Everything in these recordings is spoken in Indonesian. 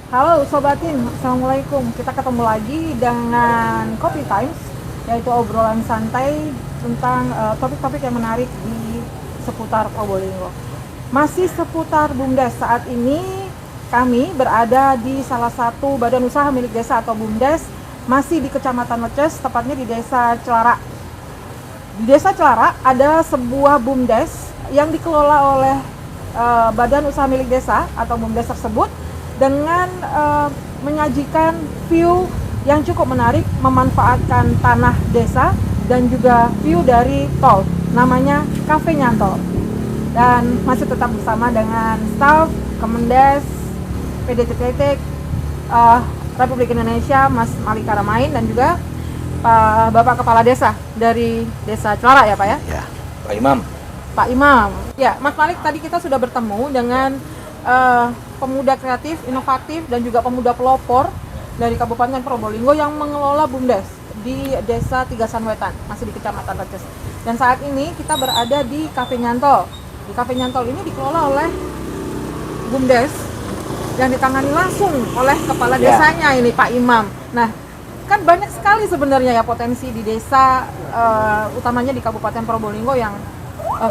Halo Sobatin, Assalamualaikum. Kita ketemu lagi dengan Coffee Times, yaitu obrolan santai tentang topik-topik yang menarik di seputar Probolinggo. Masih seputar BUMDes, saat ini kami berada di salah satu badan usaha milik desa atau BUMDes, masih di Kecamatan Leces, tepatnya di Desa Celara. Di Desa Celara ada sebuah BUMDes yang dikelola oleh badan usaha milik desa atau BUMDes tersebut dengan menyajikan view yang cukup menarik, memanfaatkan tanah desa dan juga view dari tol, namanya Cafe Nyantol. Dan masih tetap bersama dengan staf Kemendes PDTT Republik Indonesia, Mas Malik Karamain, dan juga Bapak Kepala Desa dari Desa Celara ya Pak ya? Ya, Pak Imam. Pak Imam. Ya, Mas Malik, tadi kita sudah bertemu dengan pemuda kreatif, inovatif, dan juga pemuda pelopor dari Kabupaten Probolinggo yang mengelola BUMDes di Desa Tigasan Wetan, masih di Kecamatan Leces. Dan saat ini kita berada di Cafe Nyantol. Di Cafe Nyantol ini dikelola oleh BUMDes yang ditangani langsung oleh kepala desanya ini Pak Imam. Nah, kan banyak sekali sebenarnya ya potensi di desa, utamanya di Kabupaten Probolinggo yang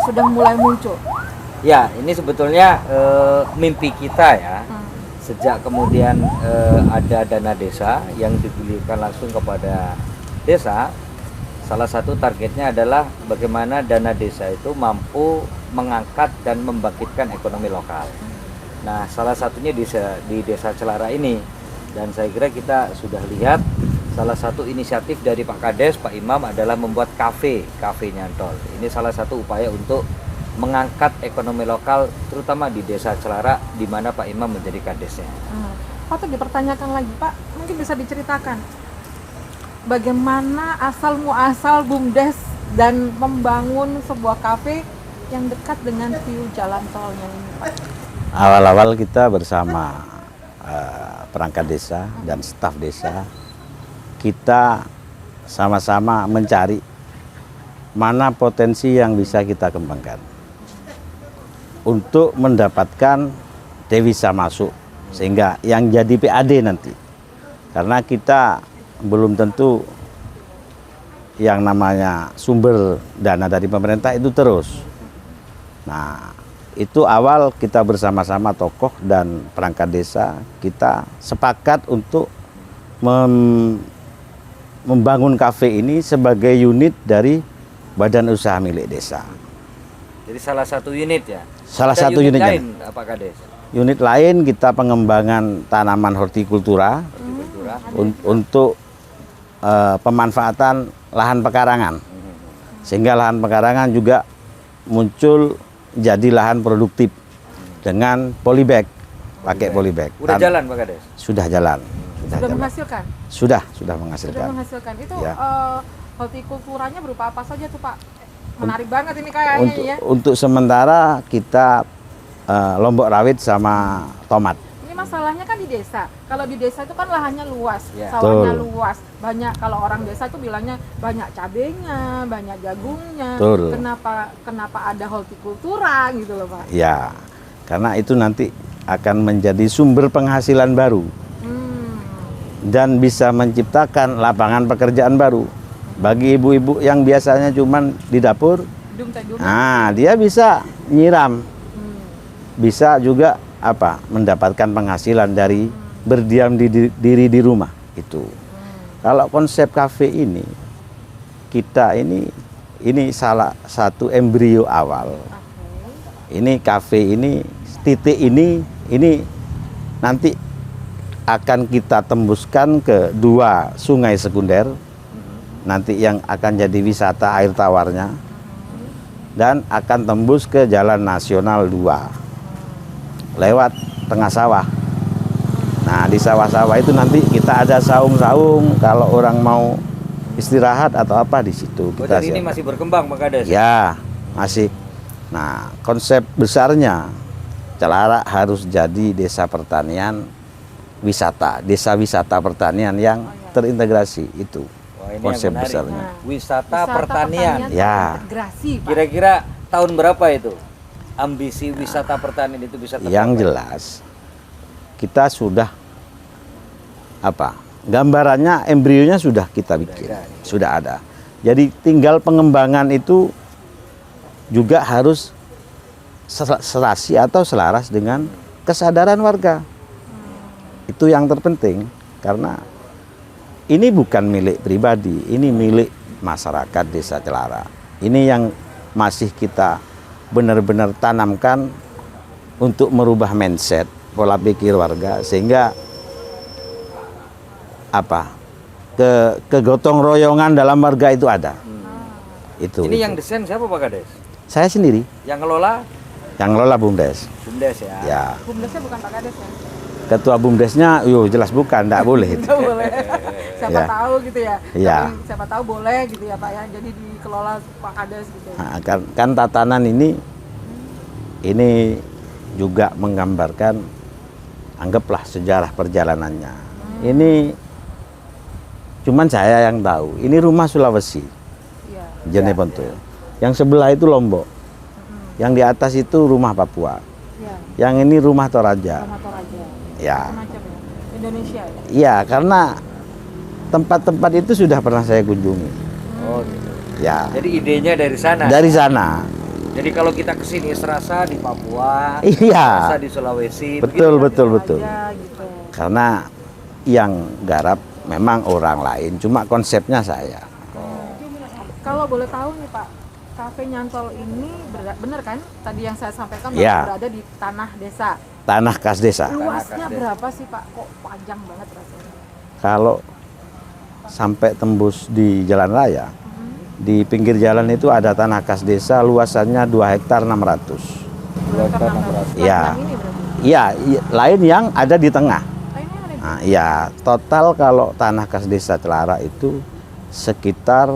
sudah mulai muncul. Ya, ini sebetulnya mimpi kita ya. Sejak kemudian ada dana desa yang digulirkan langsung kepada desa, salah satu targetnya adalah bagaimana dana desa itu mampu mengangkat dan membangkitkan ekonomi lokal. Nah, salah satunya di Desa Celara ini. Dan saya kira kita sudah lihat salah satu inisiatif dari Pak Kades, Pak Imam adalah membuat kafe Nyantol. Ini salah satu upaya untuk mengangkat ekonomi lokal, terutama di Desa Celara, di mana Pak Imam menjadi kadesnya. Patut dipertanyakan lagi Pak, mungkin bisa diceritakan bagaimana asal muasal BUMDes dan membangun sebuah kafe yang dekat dengan view jalan tolnya ini Pak. Awal-awal kita bersama perangkat desa dan staf desa, kita sama-sama mencari mana potensi yang bisa kita kembangkan untuk mendapatkan devisa masuk, sehingga yang jadi PAD nanti, karena kita belum tentu yang namanya sumber dana dari pemerintah itu terus. Nah, itu awal kita bersama-sama tokoh dan perangkat desa, kita sepakat untuk membangun kafe ini sebagai unit dari badan usaha milik desa. Jadi salah satu unit ya? Salah Ada satu unit lain, Pak Kades? Unit lain kita pengembangan tanaman hortikultura untuk pemanfaatan lahan pekarangan, sehingga lahan pekarangan juga muncul jadi lahan produktif dengan polybag, pakai polybag. Udah jalan Pak Kades? Sudah jalan. Sudah menghasilkan? Sudah menghasilkan. Sudah menghasilkan. Itu Ya. hortikulturanya berupa apa saja tuh Pak? Menarik banget ini kayaknya ya. Untuk sementara kita lombok rawit sama tomat. Ini masalahnya kan di desa. Kalau di desa itu kan lahannya luas, Ya. sawahnya Betul. luas. Banyak, kalau orang desa itu bilangnya banyak cabenya, banyak jagungnya. Betul. Kenapa ada hortikultura gitu loh Pak? Ya, karena itu nanti akan menjadi sumber penghasilan baru dan bisa menciptakan lapangan pekerjaan baru bagi ibu-ibu yang biasanya cuman di dapur. Nah, dia bisa nyiram, bisa juga mendapatkan penghasilan dari berdiam diri di rumah itu. Kalau konsep kafe ini, kita ini salah satu embrio awal. Ini kafe ini, titik ini nanti akan kita tembuskan ke 2 sungai sekunder, nanti yang akan jadi wisata air tawarnya, dan akan tembus ke Jalan Nasional 2 lewat tengah sawah. Nah, di sawah-sawah itu nanti kita ada saung-saung kalau orang mau istirahat atau apa di situ. Kita Jadi ini masih berkembang Pak Kades? Ya, masih. Nah, konsep besarnya Celara harus jadi desa pertanian wisata, desa wisata pertanian yang terintegrasi itu. Wah, ini konsep yang menarik. besarnya. Wisata pertanian. Ya. Terintegrasi, Pak. Kira-kira tahun berapa itu ambisi wisata pertanian itu bisa tercapai? Yang jelas kita sudah apa? Gambarannya, embrionya sudah kita bikin, sudah ada. Jadi tinggal pengembangan itu juga harus serasi atau selaras dengan kesadaran warga. Itu yang terpenting, karena ini bukan milik pribadi, ini milik masyarakat Desa Celara. Ini yang masih kita benar-benar tanamkan untuk merubah mindset, pola pikir warga, sehingga apa, kegotong royongan dalam warga itu ada. Itu. Ini yang desain siapa Pak Kades? Saya sendiri. Yang ngelola? Yang ngelola BUMDes. BUMDes ya. Ya. BUMDesnya bukan Pak Kades ya? Ketua BUMDesnya, jelas bukan, enggak boleh. Nggak boleh. Siapa Ya. tahu gitu ya. Ya. Tapi siapa tahu boleh gitu ya Pak ya. Jadi dikelola Pak Kades gitu. Nah, kan tatanan ini juga menggambarkan, anggaplah sejarah perjalanannya. Ini cuman saya yang tahu. Ini rumah Sulawesi, Iya. Jeneponto. Yang sebelah itu Lombok. Yang di atas itu rumah Papua. Iya. Yang ini rumah Toraja. Sama Toraja. Ya. Macam ya. Indonesia ya. Iya, karena tempat-tempat itu sudah pernah saya kunjungi. Oh gitu. Ya. Jadi idenya dari sana. Dari sana. Jadi kalau kita kesini serasa di Papua, Iya. serasa di Sulawesi, Betul, begitu. betul, betul. Toraja, gitu. Karena yang garap memang orang lain, cuma konsepnya saya. Kalau boleh tahu nih Pak, Cafe Nyantol ini benar kan? Tadi yang saya sampaikan bahwa Ya. berada di tanah desa. Tanah khas desa. Luasnya Desa. berapa sih Pak? Kok panjang banget rasanya? Kalau sampai tembus di jalan raya, di pinggir jalan itu ada tanah khas desa, luasannya 2 hektar 600. Karena Iya. ini berarti. Iya, lain yang ada di tengah. Ini yang ada di Nah, iya, total kalau tanah khas desa Celara itu sekitar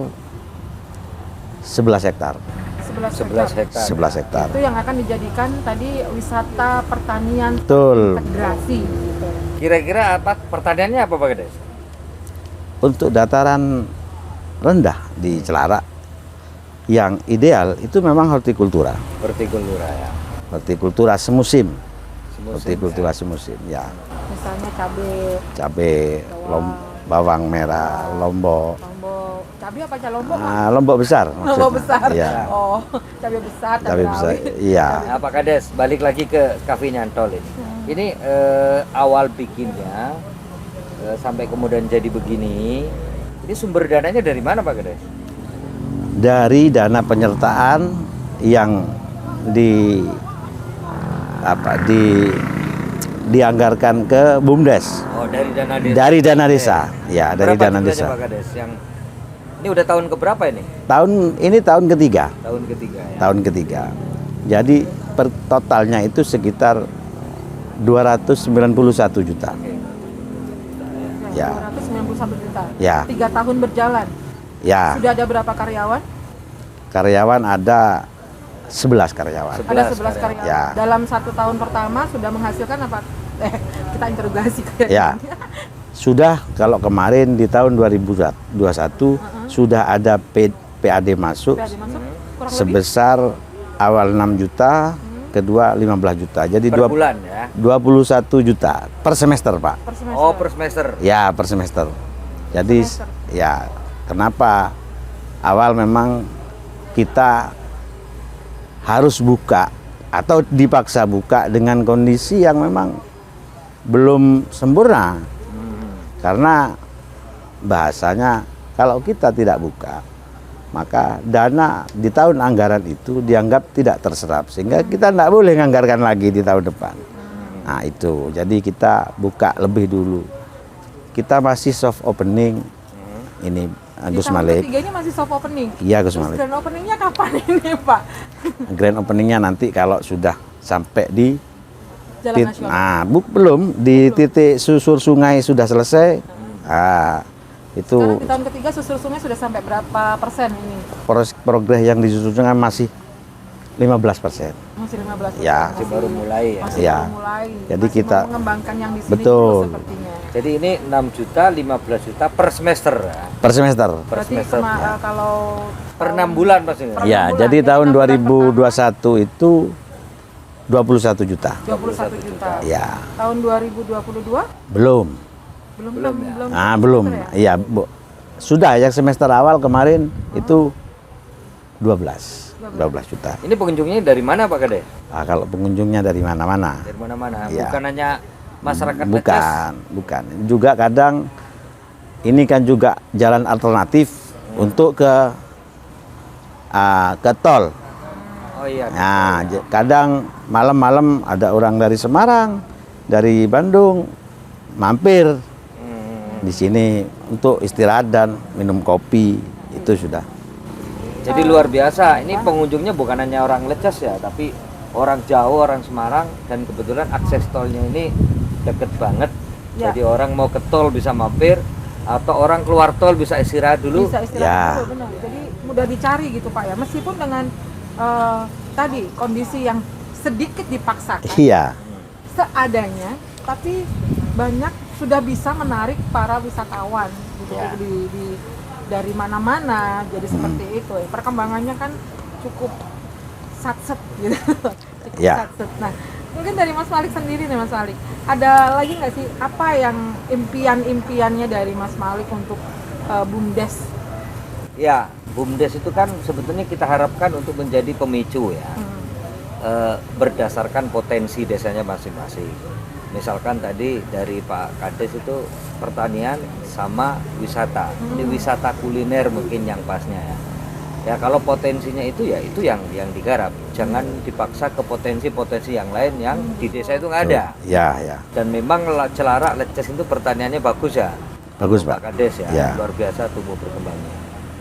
11 hektar. 11 hektar. 11 hektar. Itu yang akan dijadikan tadi wisata pertanian Betul. integrasi gitu. Kira-kira apa pertanyaannya apa Pak Kades? Untuk dataran rendah di Celara, yang ideal itu memang hortikultura. Hortikultura ya. Hortikultura semusim. Semusim, Hortikultura semusim, ya. Misalnya cabai, Cabai, bawang merah, lombok. lombok. Cabai apa lombok? Pak? Ah, lombok besar. Lombok maksudnya. besar. Iya. Oh, cabai besar, Cabai besar. rawit. Iya. Nah, Pak Kades, balik lagi ke Cafe Nyantol ini. Ini awal bikinnya sampai kemudian jadi begini. Ini sumber dananya dari mana Pak Kades? Dari dana penyertaan yang dianggarkan ke BUMDes. Oh, dari dana desa. Dari dana desa. Ya, dari Berapa dana jumlahnya, desa. Pak Kades? Yang ini udah tahun keberapa ini? Ini tahun ketiga. Tahun ketiga ya. Tahun ketiga. Jadi totalnya itu sekitar 291 juta. Oke. Ya. 291 juta. Ya. 3 tahun berjalan. Ya, Sudah ada berapa karyawan? karyawan ada 11 karyawan. Ada 11 karyawan. Ya. Dalam 1 tahun pertama sudah menghasilkan apa? Kita interogasi kayaknya. Ya. Sudah, kalau kemarin di tahun 2021 sudah ada PAD masuk Sudah dimasuk kurang lebih sebesar awal 6 juta, kedua 15 juta. Jadi Per bulan ya. 21 juta per semester, Pak. per semester. Oh, per semester. Ya, per semester. Jadi Semester. ya, kenapa awal memang kita harus buka atau dipaksa buka dengan kondisi yang memang belum sempurna. Karena bahasanya kalau kita tidak buka, maka dana di tahun anggaran itu dianggap tidak terserap, sehingga kita tidak boleh menganggarkan lagi di tahun depan. Nah itu, jadi kita buka lebih dulu. Kita masih soft opening, ini Di Gus tahun Malik. ketiga ini masih soft opening. Iya, Gus Terus Malik. grand openingnya kapan ini Pak? Grand openingnya nanti kalau sudah sampai di Jalan nasional. nah, belum di titik susur sungai sudah selesai. Ah, itu Sekarang di tahun ketiga susur sungai sudah sampai berapa persen ini? progres yang di susur sungai masih 15%. Masih 15%. Ya. Masih baru mulai ya. Masih Ya. baru mulai. Jadi Masih kita- mau mengembangkan yang di sini Betul. dulu sepertinya. Jadi ini 6 juta, 15 juta per semester ya. Per semester. Per Berarti semester. kalau Per 6 bulan maksudnya. Per Ya, enam bulan. jadi Jadi tahun 6 bulan 2021 itu 21 juta. 21 juta. Ya, Tahun 2022 belum. Belum ya? Belum. semester ya? Iya, Bu. Sudah yang semester awal kemarin itu 12 juta. Ini pengunjungnya dari mana Pak Kades? Nah, kalau pengunjungnya dari mana-mana. Dari mana-mana, Iya. bukan hanya masyarakat Leces. Bukan. Juga kadang ini kan juga jalan alternatif untuk ke tol. Oh iya. Nah, kadang malam-malam ada orang dari Semarang, dari Bandung mampir di sini untuk istirahat dan minum kopi, itu sudah. Jadi luar biasa. Ini pengunjungnya bukan hanya orang Leces ya, tapi orang jauh, orang Semarang, dan kebetulan akses tolnya ini deket banget. Ya. Jadi orang mau ke tol bisa mampir, atau orang keluar tol bisa istirahat dulu. Bisa istirahat Ya. dulu, benar. Jadi mudah dicari gitu Pak ya. Meskipun dengan tadi kondisi yang sedikit dipaksakan, Iya, seadanya, tapi banyak sudah bisa menarik para wisatawan gitu Ya. dari mana-mana. Jadi seperti itu ya. Perkembangannya kan cukup satset gitu. Cukup Ya. satset. Nah, mungkin dari Mas Malik sendiri nih Mas Malik, ada lagi nggak sih apa yang impiannya dari Mas Malik untuk BUMDes? Ya, BUMDes itu kan sebetulnya kita harapkan untuk menjadi pemicu ya. Berdasarkan potensi desanya masing-masing. Misalkan tadi dari Pak Kades itu pertanian sama wisata. Ini wisata kuliner mungkin yang pasnya ya. Ya kalau potensinya itu ya itu yang digarap. Jangan dipaksa ke potensi-potensi yang lain yang di desa itu nggak ada. ya. Dan memang Celarak Leces itu pertaniannya bagus ya. Bagus, Pak Pak. Kades ya, Ya. luar biasa tumbuh berkembangnya.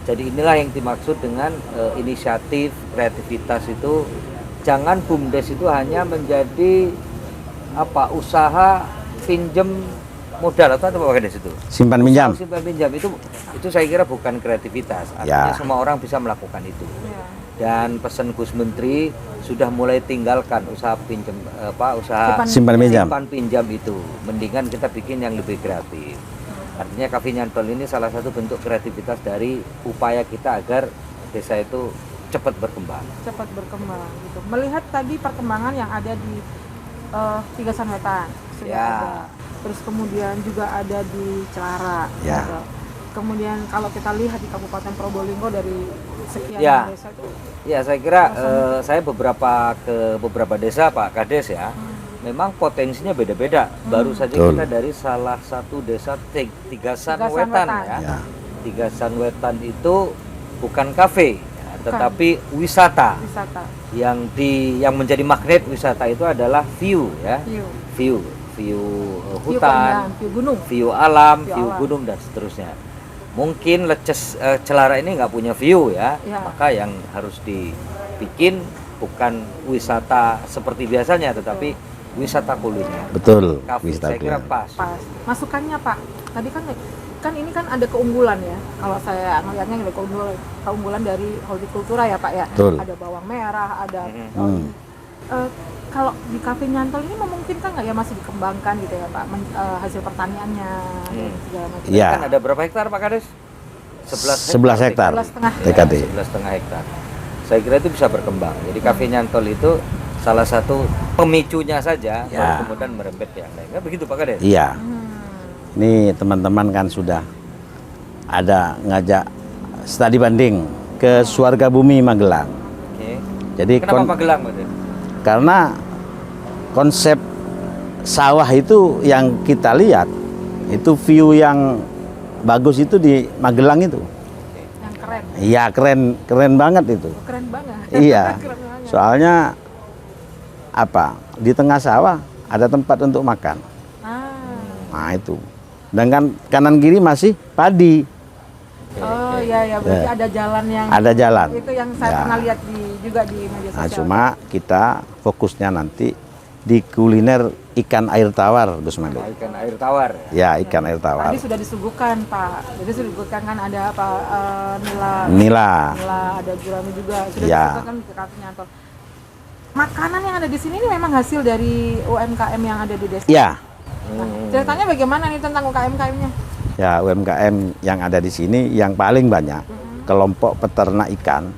Jadi inilah yang dimaksud dengan inisiatif, kreativitas itu. Jangan BUMDes itu hanya menjadi usaha pinjam modal atau apa Pak Kades itu? Simpan pinjam. Simpan pinjam itu saya kira bukan kreativitas. Artinya Ya. semua orang bisa melakukan itu. Ya. Dan pesan Gus Menteri sudah mulai tinggalkan usaha pinjam usaha Simpan pinjam. simpan pinjam itu. Mendingan kita bikin yang lebih kreatif. Artinya Cafe Nyantol ini salah satu bentuk kreativitas dari upaya kita agar desa itu cepat berkembang. Cepat berkembang gitu. Melihat tadi perkembangan yang ada di Tigasan Wetan sudah Ya. ada. Terus kemudian juga ada di Celarak. Ya. ada. Kemudian kalau kita lihat di Kabupaten Probolinggo dari sekian Ya. desa itu Ya saya kira saya ke beberapa desa Pak Kades ya. Memang potensinya beda-beda. Baru saja Betul. kita dari salah satu desa Tigasan Tigasan Wetan Wetan. ya. Ya. Tigasan Wetan itu bukan kafe, ya, tetapi wisata. wisata. Yang menjadi magnet wisata itu adalah view ya. View Hutan, keindahan, view gunung. view alam, View view alam. gunung dan seterusnya. Mungkin Leces Celarak ini nggak punya view ya, Ya. maka yang harus dibikin bukan wisata seperti biasanya, tetapi wisata kuliner. Betul. Kafe, Wisata saya kira kuliner. pas. Pas. Masukannya Pak, tadi kan ini kan ada keunggulan ya. Kalau saya ngelihatnya ada keunggulan dari hortikultura ya Pak ya. Betul. Ada bawang merah, ada Hmm. kalau di Cafe Nyantol ini memungkinkan nggak ya masih dikembangkan gitu ya Pak hasil pertaniannya dan segala macam. Iya. Kan ada berapa hektar Pak Kades? 11 hektar. 11,5 TKD. 11,5 hektar. Saya kira itu bisa berkembang. Jadi Cafe Nyantol itu salah satu pemicunya saja, Ya. baru kemudian merembet yang lain. Kan begitu Pak Kades? Iya. Ini teman-teman kan sudah ada ngajak studi banding ke Suarga Bumi Magelang. Oke. Jadi Kenapa Magelang Pak Kades? karena konsep sawah itu yang kita lihat itu view yang bagus itu di Magelang itu. yang keren. Iya, keren banget itu. Keren banget. Iya. Keren banget. Soalnya di tengah sawah ada tempat untuk makan. Nah, itu. Dan kan kanan kiri masih padi. Oh iya berarti Ya. ada jalan yang Ada jalan. itu yang saya Ya. pernah lihat juga di media Nah, sosial. cuma kita fokusnya nanti di kuliner ikan air tawar, Gus Malik. Ikan air tawar. Ya, ikan air tawar. Tadi sudah disuguhkan Pak. Jadi sudah disuguhkan kan ada apa Nila. ada gurami juga sudah Ya. disuguhkan ke Cafe Nyantol. Makanan yang ada di sini ini memang hasil dari UMKM yang ada di desa. Ya, Nah, ceritanya bagaimana nih tentang UMKM-nya? ya UMKM yang ada di sini yang paling banyak kelompok peternak ikan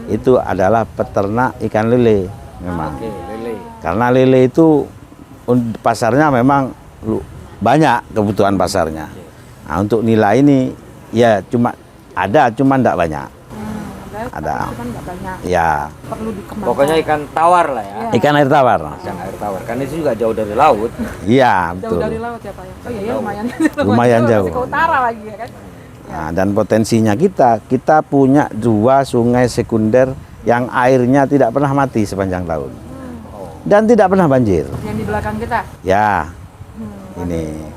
itu adalah peternak ikan lele memang. Oke, lele. Karena lele itu pasarnya memang banyak kebutuhan pasarnya. Nah, untuk nilai ini ya cuma tidak banyak. Ada. Tapi kan nggak banyak. Ya, Perlu dikembangkan. Pokoknya ikan tawar lah ya. Iya. ikan air tawar. Ikan air tawar. Kan itu juga jauh dari laut. Iya, Jauh betul. dari laut ya Pak ya. Oh iya ya, lumayan. Lumayan jauh. Masih ke utara lagi ya kan. Nah, dan potensinya kita punya 2 sungai sekunder yang airnya tidak pernah mati sepanjang tahun. Dan tidak pernah banjir. Yang di belakang kita. Ya, Hmm. ini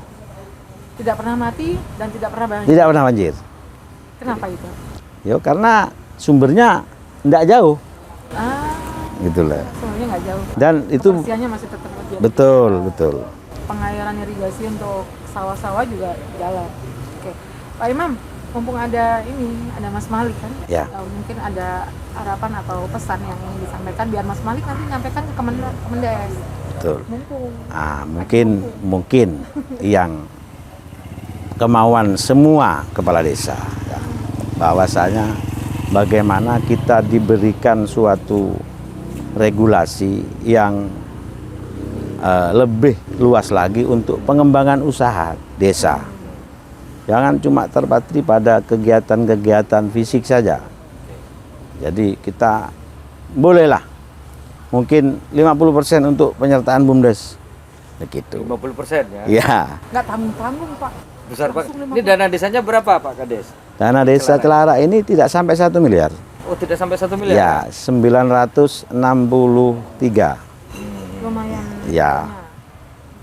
Tidak pernah mati dan tidak pernah banjir. tidak pernah banjir. Kenapa itu? Yo, karena sumbernya tidak jauh, Ah, gitu lah. sebenarnya nggak jauh. Dan itu Kebersihannya masih tetap terjaga. betul. Pengairan irigasi untuk sawah-sawah juga jalan. Oke, Pak Imam, mumpung ada Mas Malik kan? Ya. Mungkin ada harapan atau pesan yang ingin disampaikan biar Mas Malik nanti nyampaikan ke Kemendes. betul. Mumpung. Mungkin yang kemauan semua kepala desa, ya, bahwasanya bagaimana kita diberikan suatu regulasi yang lebih luas lagi untuk pengembangan usaha desa. Jangan cuma terpatri pada kegiatan-kegiatan fisik saja. Jadi kita bolehlah mungkin 50% untuk penyertaan BUMDes. Begitu. 50% ya. Ya. Nggak tanggung-tanggung Pak. Besar Pak. Langsung Ini dana desanya berapa Pak Kades? Dana desa Celara ini tidak sampai 1 miliar. Oh, tidak sampai 1 miliar. Ya, 963. Lumayan. Ya. banyak.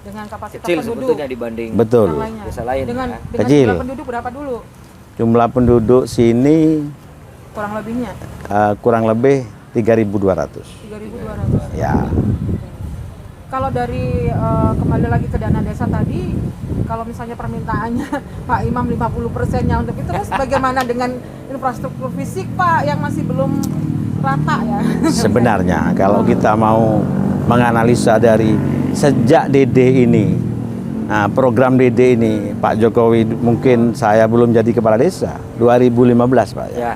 Dengan kapasitas Kecil penduduk sebetulnya dibanding Betul. yang lainnya. desa lain. Dengan ya. Kecil. jumlah penduduk berapa dulu? Jumlah penduduk sini Kurang lebihnya kurang lebih 3.200. 3.200. Ya. Kalau dari kembali lagi ke dana desa tadi, kalau misalnya permintaannya Pak Imam 50%-nya untuk itu, terus bagaimana dengan infrastruktur fisik Pak yang masih belum rata ya? Sebenarnya kalau kita mau menganalisa dari sejak DD ini, nah, program DD ini Pak Jokowi, mungkin saya belum jadi kepala desa 2015 Pak ya. Ya.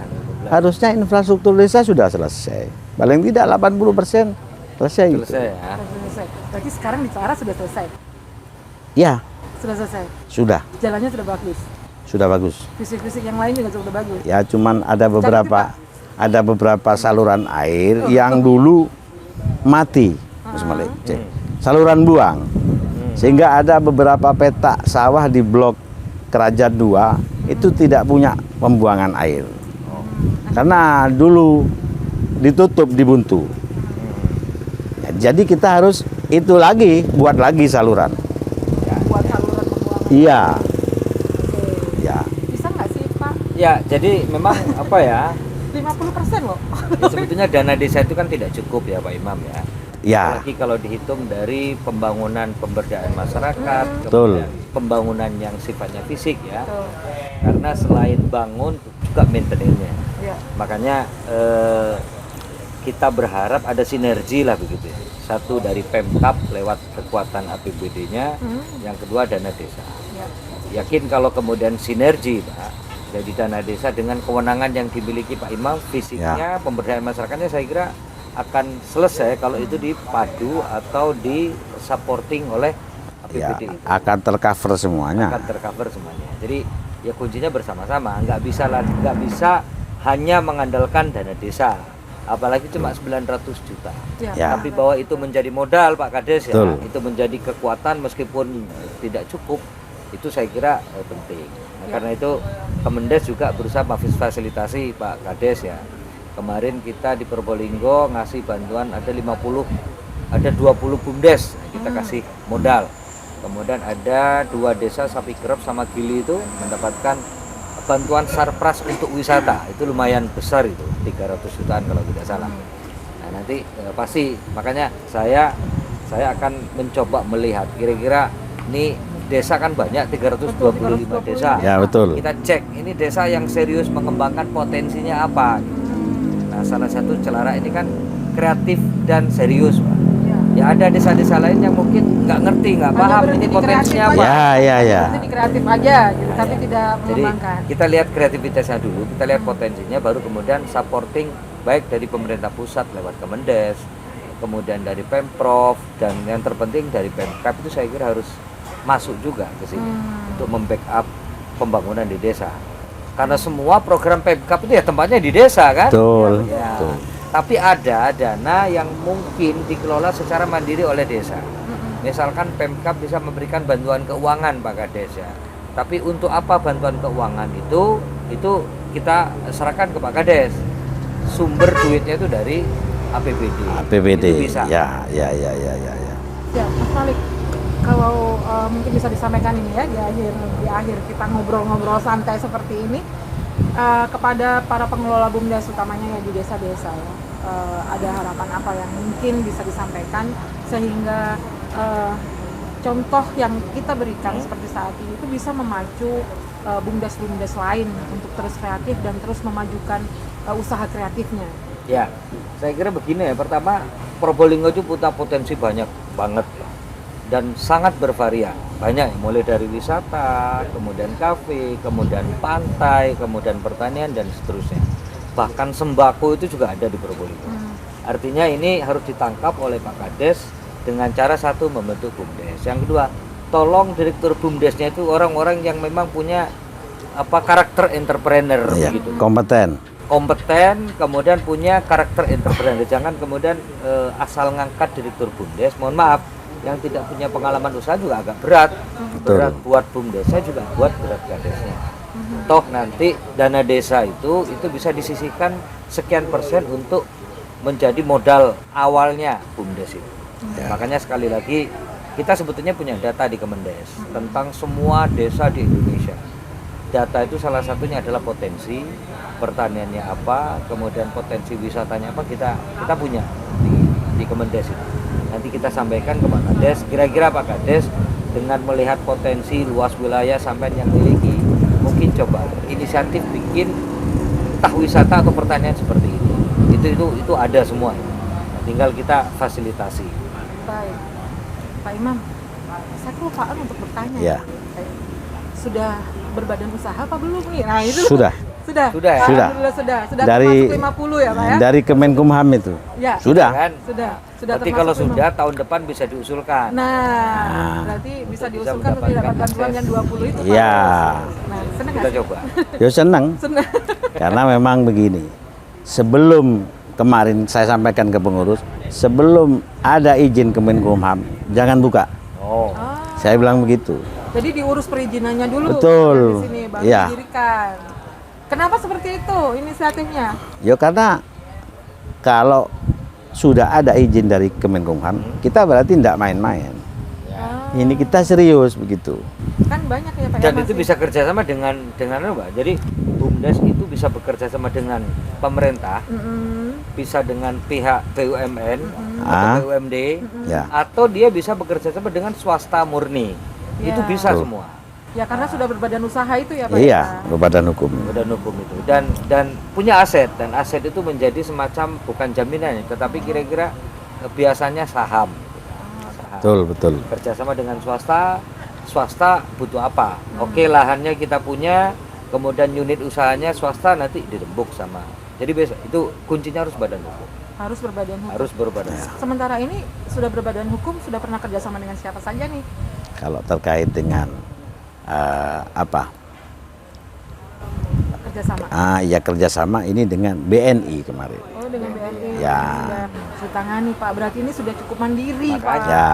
Harusnya infrastruktur desa sudah selesai. Paling tidak 80% selesai gitu. Selesai ya. Selesai. Berarti sekarang di Celara sudah selesai? Ya, Sudah selesai? sudah Jalannya sudah bagus? sudah bagus. Fisik-fisik yang lain juga sudah bagus? Ya, cuman ada beberapa saluran air yang dulu mati, Mas Malik. Saluran buang. Sehingga ada beberapa petak sawah di blok Kerajaan 2 itu tidak punya pembuangan air. Karena dulu ditutup di Buntu. Ya, jadi kita harus buat lagi saluran. Buat saluran pembuangan? Iya, Oke. ya. Bisa nggak sih Pak? Ya, jadi memang apa ya? 50% loh. Ya, sebetulnya dana desa itu kan tidak cukup ya Pak Imam ya. Ya, Apalagi kalau dihitung dari pembangunan pemberdayaan masyarakat, Betul. kemudian pembangunan yang sifatnya fisik ya. Tuh. Karena selain bangun juga maintenance-nya. Ya. Makanya kita berharap ada sinergi lah begitu. Satu dari Pemkab lewat kekuatan APBD-nya, yang kedua dana desa. Ya. Yakin kalau kemudian sinergi Pak, jadi dana desa dengan kewenangan yang dimiliki Pak Imam, fisiknya, pemberdayaan masyarakatnya saya kira akan selesai kalau itu dipadu atau di supporting oleh ya, APBD. akan tercover semuanya. Akan tercover semuanya. Jadi ya kuncinya bersama-sama, nggak bisa hanya mengandalkan dana desa, apalagi cuma 900 juta. Ya. Ya. Tapi bahwa itu menjadi modal Pak Kades ya, Betul. itu menjadi kekuatan meskipun tidak cukup, itu saya kira penting. Nah, karena itu Kemendes juga berusaha memfasilitasi Pak Kades ya. Kemarin kita di Probolinggo ngasih bantuan ada 20 BUMDes, kita kasih modal. Kemudian ada 2 desa Sapi Kerep sama Gili itu mendapatkan bantuan sarpras untuk wisata. Itu lumayan besar itu, 300 jutaan kalau tidak salah. Nah, nanti pasti makanya saya akan mencoba melihat kira-kira ini desa kan banyak 325 desa. Ya, betul. Kita cek ini desa yang serius mengembangkan potensinya apa. Nah, salah satu Celara ini kan kreatif dan serius, Pak. Ya ada desa-desa lain yang mungkin nggak ngerti, nggak Hanya paham berhenti ini di potensinya kreatif apa. Ya. Jadi kreatif aja, gitu, tapi tidak Jadi mengembangkan. kita lihat kreativitasnya dulu, kita lihat potensinya, baru kemudian supporting baik dari pemerintah pusat lewat Kemendes, kemudian dari Pemprov, dan yang terpenting dari Pemkab itu saya kira harus masuk juga ke sini untuk membackup pembangunan di desa. Karena semua program Pemkab itu ya tempatnya di desa kan? Betul. Ya. Betul. Tapi ada dana yang mungkin dikelola secara mandiri oleh desa. Misalkan Pemkab bisa memberikan bantuan keuangan Pak Kades ya. Tapi untuk apa bantuan keuangan itu kita serahkan ke Pak Kades. Sumber duitnya itu dari APBD. APBD. Itu bisa. Ya. Ya, Mas Malik, kalau mungkin bisa disampaikan ini ya di akhir kita ngobrol-ngobrol santai seperti ini kepada para pengelola BUMDes utamanya ya di desa-desa ya, ada harapan apa yang mungkin bisa disampaikan sehingga contoh yang kita berikan seperti saat ini itu bisa memacu BUMDes lain untuk terus kreatif dan terus memajukan usaha kreatifnya. Ya, saya kira begini ya. Pertama, Probolinggo itu punya potensi banyak banget dan sangat bervariasi. Banyak, mulai dari wisata, kemudian kafe, kemudian pantai, kemudian pertanian dan seterusnya. Bahkan sembako itu juga ada di Probolinggo. Artinya ini harus ditangkap oleh Pak Kades dengan cara satu membentuk BUMDes. Yang kedua, tolong direktur BUMDesnya itu orang-orang yang memang punya karakter entrepreneur Ya, gitu. kompeten. Kemudian punya karakter entrepreneur. Jangan kemudian asal ngangkat direktur BUMDes. Mohon maaf, yang tidak punya pengalaman usaha juga agak berat. Berat buat BUMDesnya juga buat berat Kadesnya. Toh nanti dana desa itu bisa disisihkan sekian persen untuk menjadi modal awalnya BUMDes itu. Makanya sekali lagi kita sebetulnya punya data di Kemendes tentang semua desa di Indonesia. Data itu salah satunya adalah potensi pertaniannya apa, kemudian potensi wisatanya apa, kita punya di Kemendes itu. Nanti kita sampaikan ke Pak Kades, kira-kira Pak Kades dengan melihat potensi luas wilayah sampai yang miliki, mungkin coba inisiatif bikin entah wisata atau pertanian seperti itu. Itu ada semua. Tinggal kita fasilitasi. Baik, Pak Imam, saya kelupaan untuk bertanya. Ya. Sudah berbadan usaha apa belum nih? Nah itu Sudah. Sudah. Sudah ya? Alhamdulillah sudah. Sudah Dari- termasuk 50 ya Pak ya? Dari Kemenkumham itu. Ya. Sudah. Kan? Sudah Nanti termasuk kalau 50. sudah tahun depan bisa diusulkan. Berarti bisa Bisa diusulkan untuk dapat mendapatkan bantuan yang 20 itu. Pak. Iya. Nah, senang Kita nggak sih? coba. Ya senang. Senang. Karena memang begini. Sebelum kemarin saya sampaikan ke pengurus, sebelum ada izin Kemenkumham, jangan buka. Oh. Saya bilang begitu. Jadi diurus perizinannya dulu. Betul. Di sini baru Iya. didirikan. Kenapa seperti itu inisiatifnya? Ya karena kalau sudah ada izin dari Kemenkumham, kita berarti tidak main-main. Ini kita serius begitu. Kan banyak ya Pak Dan ya itu bisa kerjasama dengan apa? Jadi BUMDes itu bisa bekerja sama dengan pemerintah, bisa dengan pihak BUMN Ah. atau BUMD, Ya. atau dia bisa bekerja sama dengan swasta murni. Ya. Itu bisa Betul. semua. Ya karena sudah berbadan usaha itu ya Pak. Iya, ya? berbadan hukum. Badan hukum itu dan punya aset, dan aset itu menjadi semacam bukan jaminan tetapi kira-kira biasanya saham. Saham. Betul. Kerjasama dengan swasta butuh apa? Oke, lahannya kita punya, kemudian unit usahanya swasta nanti dirembuk sama. Jadi itu kuncinya harus badan hukum, Harus berbadan hukum. harus berbadan hukum. Sementara ini sudah berbadan hukum, sudah pernah kerjasama dengan siapa saja nih? Kalau terkait dengan Kerjasama. ya kerjasama ini dengan BNI kemarin. Oh dengan BNI. Ya. Sudah ditangani Pak. Berarti ini sudah cukup mandiri Pak. Makanya. Ya,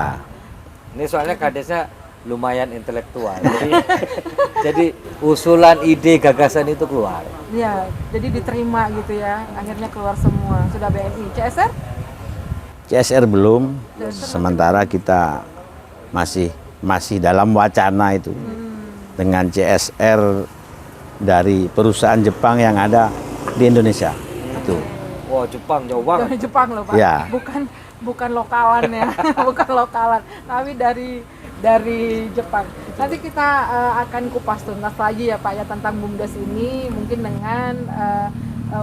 Ini soalnya kadesnya lumayan intelektual. Jadi usulan, ide, gagasan itu keluar. Iya. Jadi diterima gitu ya. Akhirnya keluar semua. Sudah BNI. CSR? CSR belum. Sementara kita masih dalam wacana itu dengan CSR dari perusahaan Jepang yang ada di Indonesia. Itu. Wah, Jepang jauh banget. Dari Jepang loh Pak. Ya. Bukan lokalan ya. Bukan lokalan. Tapi dari Jepang. Nanti kita akan kupas tuntas lagi ya Pak ya tentang BUMDes ini mungkin dengan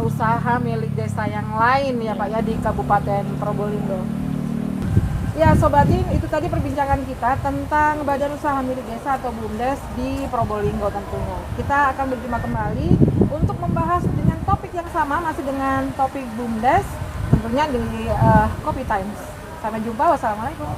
usaha milik desa yang lain ya Pak ya di Kabupaten Probolinggo. Ya Sobatin, itu tadi perbincangan kita tentang badan usaha milik desa atau BUMDes di Probolinggo tentunya. Kita akan berjumpa kembali untuk membahas dengan topik yang sama, masih dengan topik BUMDes tentunya di Kopi Times. Sampai jumpa, wassalamualaikum.